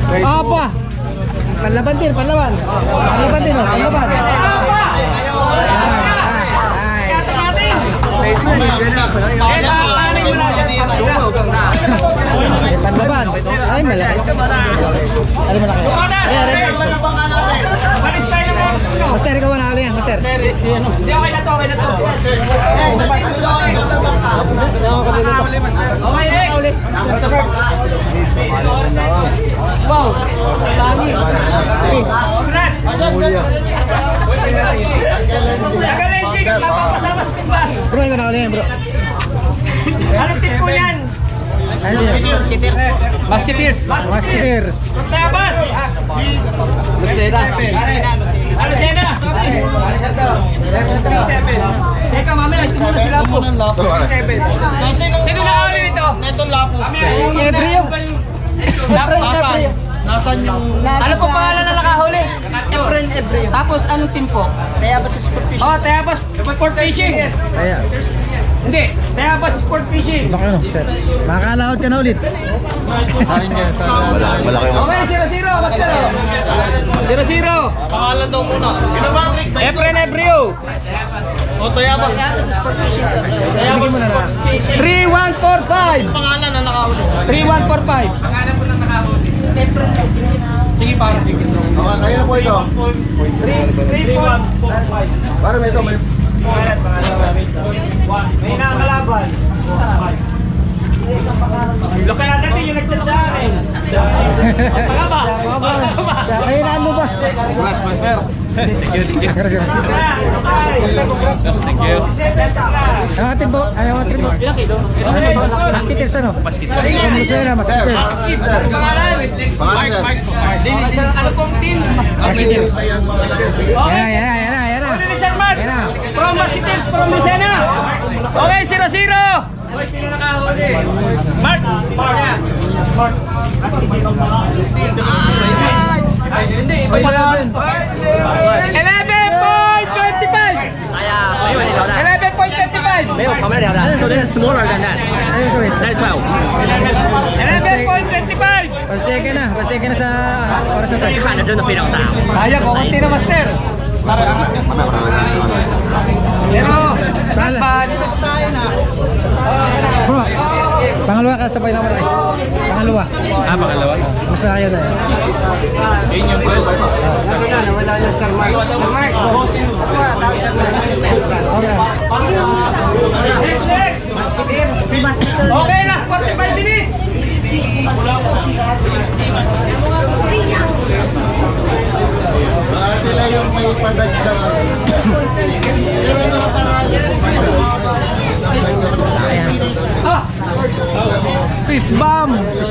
Apa? Panlaban din, panlaban. Panlaban din, panlaban. Panlaban. Ay, malaki. Ano malaki? Master, ikaw manalo yan, Master. Hindi, okay na to, okay na to. Okay, next. Wow, tangi. Congrats. Nagaling, Jig. Napapasama sa timban. Bro, ikaw nakalo yan, bro. Anong tip po yan? Ano yan? Musketeers. Musketeers. Tabas. Lucena. Lucena. Teka, mamaya. Sino sila po? Sino nakahuli nito? Netong Lapo. Ebrio. Nasaan yung... Ano po pangalan na nakahuli? Ebrio. Tapos anong team po? Tayabas Sport Fishing. Oh, Tayabas Sport Fishing. Kaya. Hindi, Tayabas Sport Fishing. Baka ano, Sir. Makakalaot ka na ulit. Okay, 0-0. Basta 0-0. Pangalan daw muna. Sino ba? Efren Ebrio. O, Tayabas Sport Fishing. Bigyan mo na na. 3145. Pangalan na nakahuli. 3145. Pangalan po na nakahuli. Sige, para bigyan mo. Kayo na po ito. 3145. Para may ito, may... May nakakalaban. Laki natin din yung nag-chat sa akin. Baka ba? Kaya naan mo ba? Mas, master. Thank you. Ano atin po? Ano atin po? Musketeers ano? Musketeers. Musketeers. Pangalan. Ano pong team? Musketeers. Okay. Yan na. Huli ni Sir Mark. Yan na. From Musketeers, from Lucena. Okay, 0-0. Okay, sino nakahuli? Mark. Mark. Hindi, iba pa naman. 11.25. 11.25. 没有旁边聊的，这边 smaller than that. Ayun ko That is 12. 11.25. Paseke na sa oras na to. 看着真的非常大。 Sayang, kukunti na, Master. Pero, Bahala. Bro, pangalawa ka sabay na malaki. Pangalawa. Ah, pangalawa. Mas malaki yun eh. Wala na, Sir Mark. Sir Mark. Okay. next. Okay, last 45 minutes. Baka sila yung may padagdag. Pero ano ang pangalan? Fist bomb!